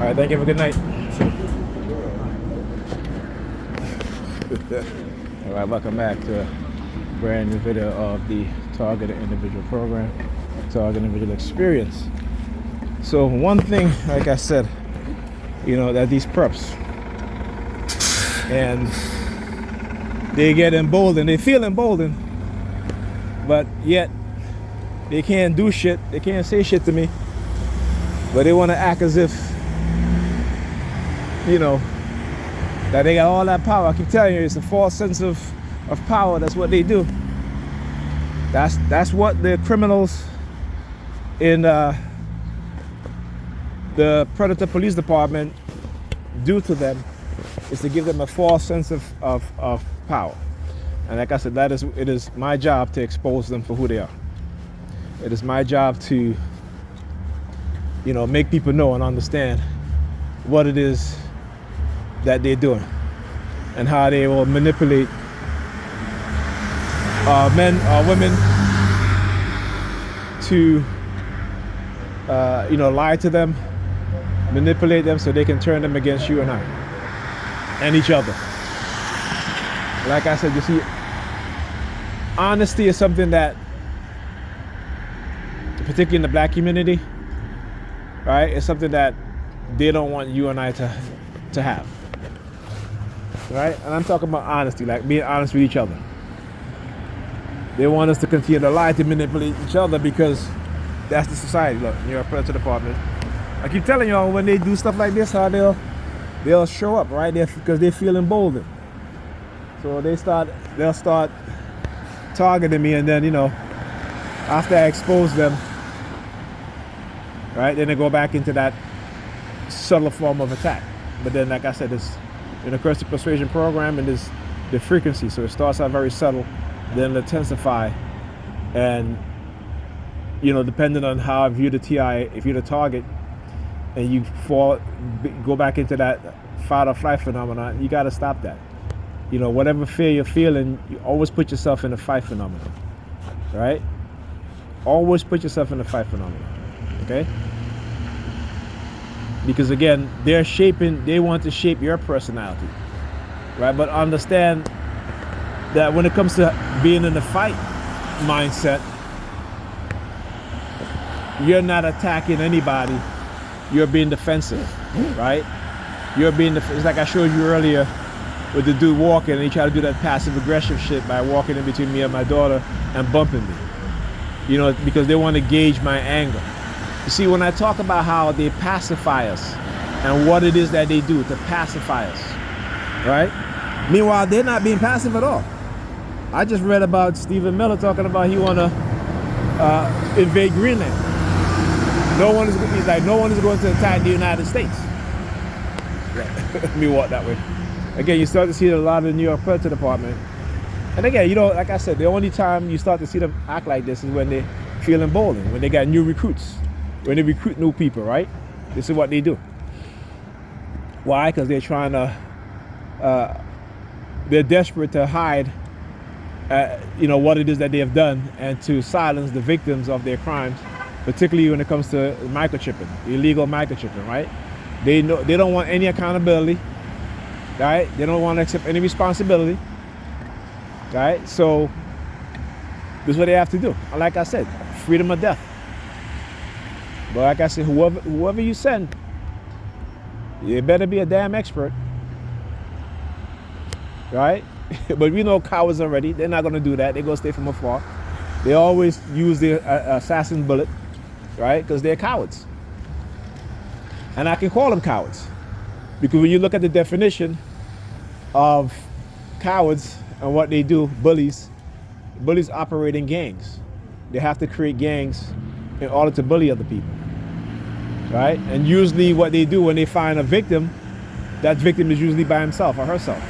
right, thank you. Have a good night. All right, welcome back to a brand new video of the Targeted Individual Program, Targeted Individual Experience. So one thing, like I said, that these preps, and they get emboldened, they feel emboldened, but yet they can't do shit, they can't say shit to me, but they want to act as if, that they got all that power. I keep telling you, it's a false sense of power. That's what they do. That's what the criminals in the Predator Police Department do to them, is to give them a false sense of power. And like I said, it is my job to expose them for who they are. It is my job to, make people know and understand what it is that they're doing and how they will manipulate men or women to, lie to them, manipulate them so they can turn them against you and I and each other. Like I said, you see, honesty is something that, particularly in the black community, right, it's something that they don't want you and I to have, right? And I'm talking about honesty, like being honest with each other. They want us to continue to lie, to manipulate each other, because that's the society. Look, you're a Predator Department. I keep telling y'all, when they do stuff like this, how they'll show up, right? Because they feel emboldened. So they'll start targeting me, and then, after I expose them, right, then they go back into that subtle form of attack. But then, like I said, it's in the coercive persuasion program, and it's the frequency. So it starts out very subtle, then it'll intensify, and depending on how I view the TI, if you're the target and you go back into that fight or flight phenomenon, you got to stop that. Whatever fear you're feeling, you always put yourself in a fight phenomenon, right? Always put yourself in a fight phenomenon, okay? Because again, they want to shape your personality, right? But understand that when it comes to being in the fight mindset, you're not attacking anybody, you're being defensive, right? It's like I showed you earlier with the dude walking, and he tried to do that passive aggressive shit by walking in between me and my daughter and bumping me, because they want to gauge my anger. You see, when I talk about how they pacify us and what it is that they do to pacify us, right? Meanwhile, they're not being passive at all. I just read about Stephen Miller talking about he want to invade Greenland. No one is going to attack the United States. Let me walk that way. Again, you start to see a lot of the New York Predator Department. And again, like I said, the only time you start to see them act like this is when they feel emboldened, when they got new recruits, when they recruit new people, right? This is what they do. Why? Because they're trying to, they're desperate to hide, what it is that they have done, and to silence the victims of their crimes, particularly when it comes to microchipping, illegal microchipping, right? They don't want any accountability, right? They don't want to accept any responsibility, right? So this is what they have to do. And like I said, freedom or death. But like I said, whoever you send, you better be a damn expert, right? But we know cowards already. They're not going to do that. They're going to stay from afar. They always use the assassin bullet, right? Because they're cowards. And I can call them cowards, because when you look at the definition of cowards and what they do, bullies operate in gangs. They have to create gangs in order to bully other people, right? And usually what they do when they find a victim, that victim is usually by himself or herself,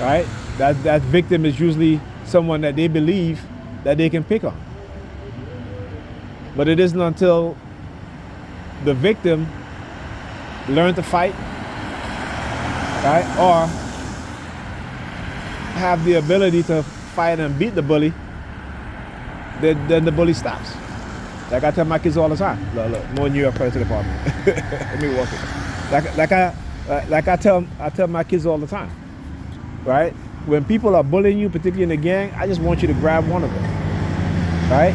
right? That victim is usually someone that they believe that they can pick on. But it isn't until the victim learn to fight, right, or have the ability to fight and beat the bully, then the bully stops. Like I tell my kids all the time. Look, more New York credit to the apartment. Let me walk it. Like I tell my kids all the time, right? When people are bullying you, particularly in the gang, I just want you to grab one of them, right?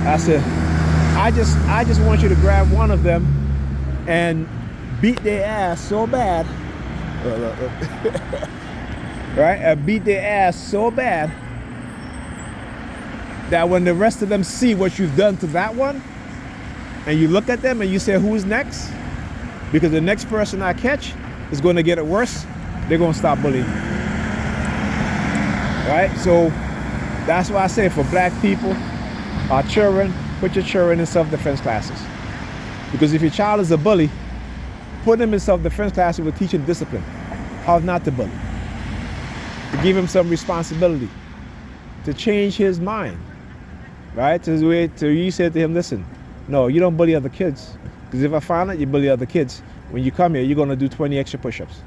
I said, I just want you to grab one of them and beat their ass so bad, right? And beat their ass so bad that when the rest of them see what you've done to that one, and you look at them and you say, who's next? Because the next person I catch is going to get it worse, they're going to stop bullying you. Right? So that's why I say for black people, our children, put your children in self-defense classes. Because if your child is a bully, put them in self-defense classes with teaching discipline, how not to bully, to give him some responsibility, to change his mind, right? To you say to him, listen, no, you don't bully other kids. Because if I find out you bully other kids, when you come here, you're going to do 20 extra push-ups.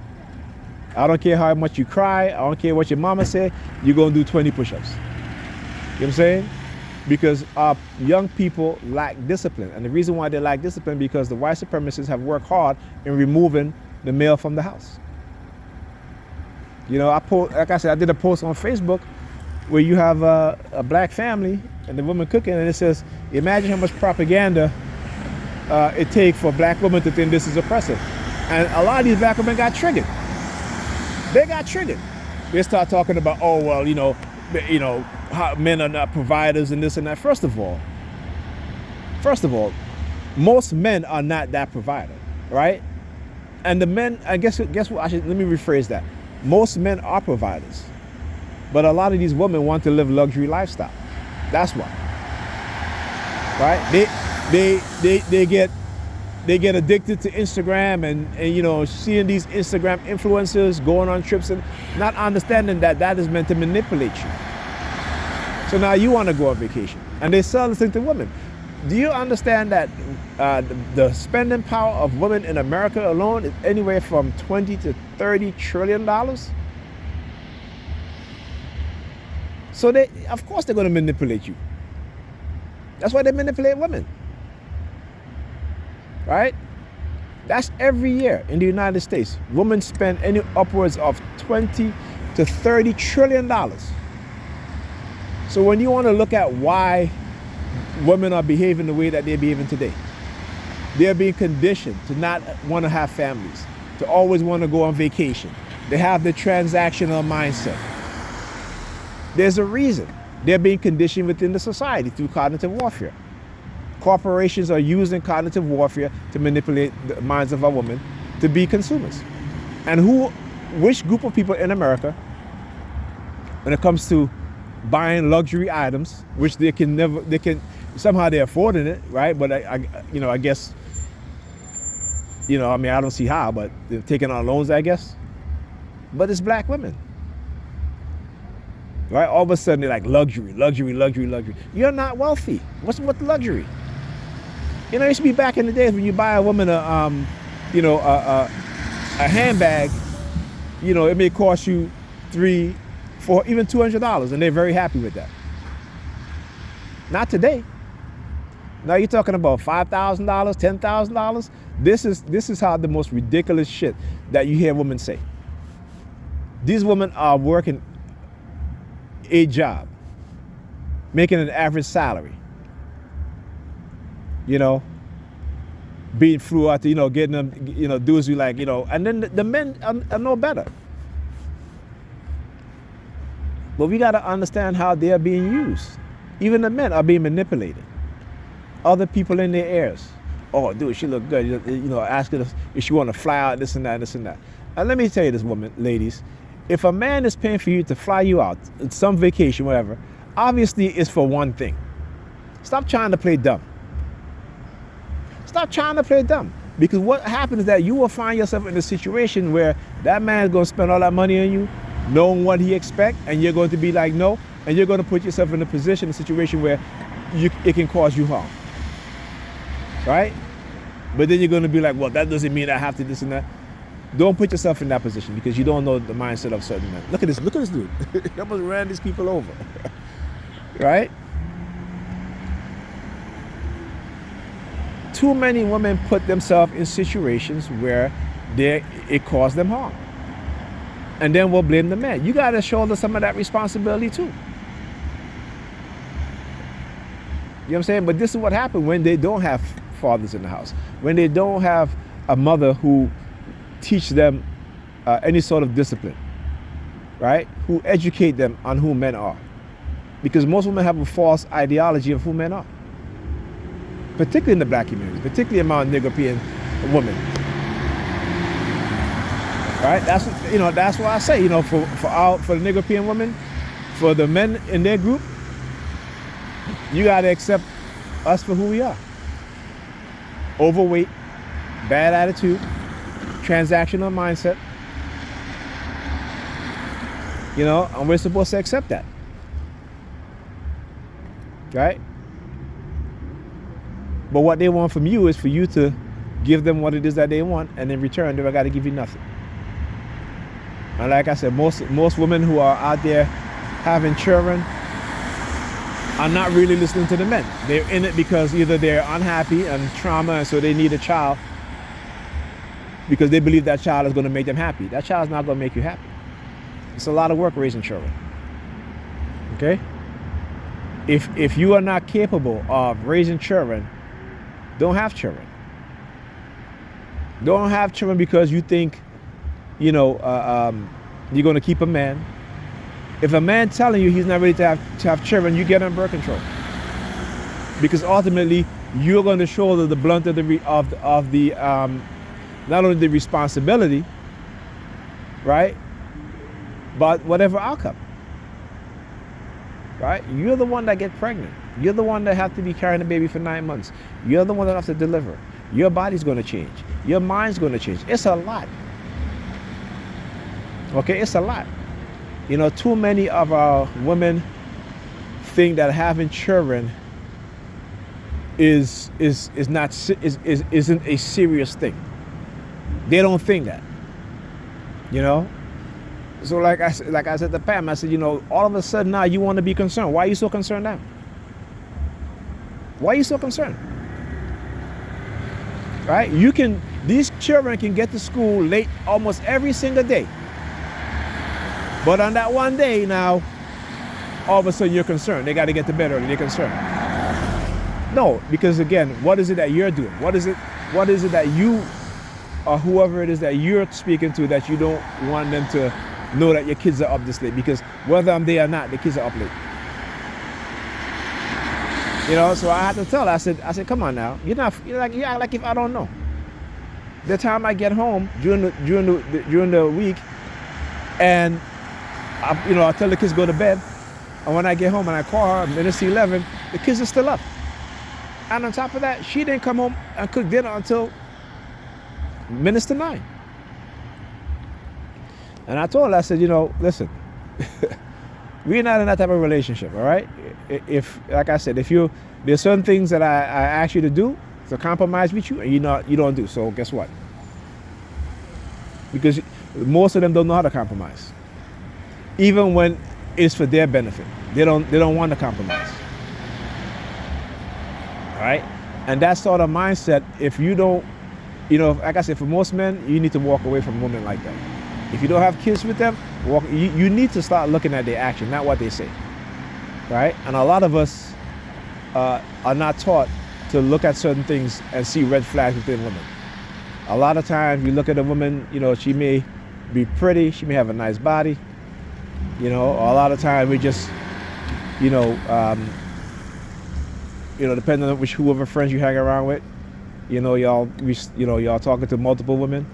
I don't care how much you cry. I don't care what your mama said. You're going to do 20 push-ups. You know what I'm saying? Because our young people lack discipline. And the reason why they lack discipline because the white supremacists have worked hard in removing the male from the house. You know, like I said, I did a post on Facebook where you have a black family and the woman cooking, and it says, imagine how much propaganda it takes for black women to think this is oppressive. And a lot of these black women got triggered. They got triggered. They start talking about, oh, well, you know, how men are not providers and this and that. First of all, most men are not that provider, right? And the men, I guess what? Let me rephrase that. Most men are providers, but a lot of these women want to live luxury lifestyle. That's why, right? They get addicted to Instagram and you know, seeing these Instagram influencers going on trips and not understanding that is meant to manipulate you. So now you want to go on vacation, and they sell this thing to women. Do you understand that the spending power of women in America alone is anywhere from 20 to 30 trillion dollars? So of course they're going to manipulate you. That's why they manipulate women. Right? That's every year in the United States. Women spend upwards of 20 to 30 trillion dollars. So when you want to look at why women are behaving the way that they're behaving today, they're being conditioned to not want to have families, to always want to go on vacation. They have the transactional mindset. There's a reason. They're being conditioned within the society through cognitive warfare. Corporations are using cognitive warfare to manipulate the minds of our women to be consumers. And which group of people in America, when it comes to buying luxury items, which somehow they're affording it, right? But I guess, I don't see how, but they're taking on loans, I guess. But it's black women. Right? All of a sudden they're like luxury. You're not wealthy. What's luxury? It used to be back in the days when you buy a woman a handbag, it may cost you $300, $400, even $200, and they're very happy with that. Not today. Now you're talking about $5,000, $10,000. This is how the most ridiculous shit that you hear women say. These women are working a job, making an average salary, being flew out to, getting them, dudes you like, and then the men are no better. But we got to understand how they are being used. Even the men are being manipulated. Other people in their ears. Oh, dude, she look good. Asking us if she want to fly out, this and that, this and that. And let me tell you this, ladies. If a man is paying for you to fly you out, some vacation, whatever, obviously it's for one thing. Stop trying to play dumb. Stop trying to play dumb. Because what happens is that you will find yourself in a situation where that man is going to spend all that money on you, knowing what he expects, and you're going to be like, no, and you're going to put yourself in a situation where it can cause you harm. Right? But then you're going to be like, well, that doesn't mean I have to this and that. Don't put yourself in that position because you don't know the mindset of certain men. Look at this dude. He almost ran these people over. Right? too many women put themselves in situations where it caused them harm. And then we'll blame the man. You got to shoulder some of that responsibility too. You know what I'm saying? But this is what happens when they don't have fathers in the house. When they don't have a mother who teach them any sort of discipline, right? Who educate them on who men are. Because most women have a false ideology of who men are. Particularly in the black community, particularly among Negropean women. Right? That's why I say, for the Negropean women, for the men in their group, you gotta accept us for who we are. Overweight, bad attitude, transactional mindset. And we're supposed to accept that. Right? But what they want from you is for you to give them what it is that they want, and in return, they've got to give you nothing. And like I said, most women who are out there having children are not really listening to the men. They're in it because either they're unhappy and trauma, and so they need a child because they believe that child is going to make them happy. That child's not going to make you happy. It's a lot of work raising children. Okay? If you are not capable of raising children, don't have children. Don't have children because you think, you're going to keep a man. If a man telling you he's not ready to have children, you get on birth control. Because ultimately, you're going to shoulder the blunt of the not only the responsibility, right, but whatever outcome. Right? You're the one that get pregnant. You're the one that have to be carrying the baby for 9 months. You're the one that has to deliver. Your body's going to change. Your mind's going to change. It's a lot. Okay, it's a lot. Too many of our women think that having children isn't a serious thing. They don't think that. So like I said to Pam, I said, all of a sudden now you want to be concerned. Why are you so concerned now? Why are you so concerned? Right? These children can get to school late almost every single day. But on that one day now, all of a sudden you're concerned. They got to get to bed early. They're concerned. No, because again, what is it that you're doing? What is it that you, or whoever it is that you're speaking to, that you don't want them to know that your kids are up this late? Because whether I'm there or not, the kids are up late. So I had to tell her, I said, come on now. You act like if I don't know. The time I get home during the week, and I tell the kids go to bed, and when I get home and I call her, minutes to 11, the kids are still up. And on top of that, she didn't come home and cook dinner until minutes to 9. And I told her, I said, listen, we're not in that type of relationship, all right? If, like I said, there's certain things that I ask you to do to compromise with you, and you don't do. So guess what? Because most of them don't know how to compromise, even when it's for their benefit. They don't want to compromise. All right? And that sort of mindset, if you don't, like I said, for most men, you need to walk away from women like that. If you don't have kids with them, you need to start looking at their action, not what they say. Right? And a lot of us are not taught to look at certain things and see red flags within women. A lot of times you look at a woman, she may be pretty, she may have a nice body, or a lot of times we just, depending on whoever friends you hang around with, y'all talking to multiple women.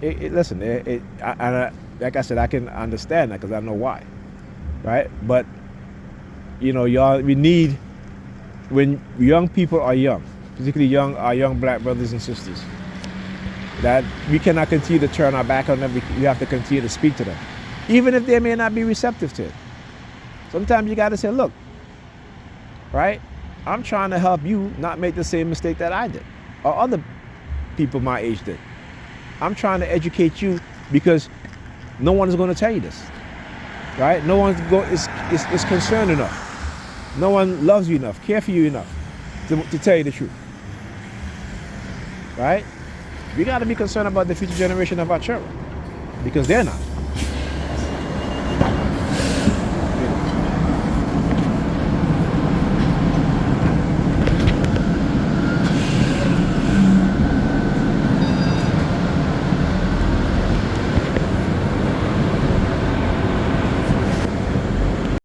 Listen, like I said, I can understand that because I know why, right? But we need, when young people are young, particularly our young black brothers and sisters, that we cannot continue to turn our back on them. We have to continue to speak to them, even if they may not be receptive to it. Sometimes you got to say, look, right? I'm trying to help you not make the same mistake that I did or other people my age did. I'm trying to educate you because no one is going to tell you this, right? No one is concerned enough. No one loves you enough, care for you enough to tell you the truth. right? We got to be concerned about the future generation of our children because they're not.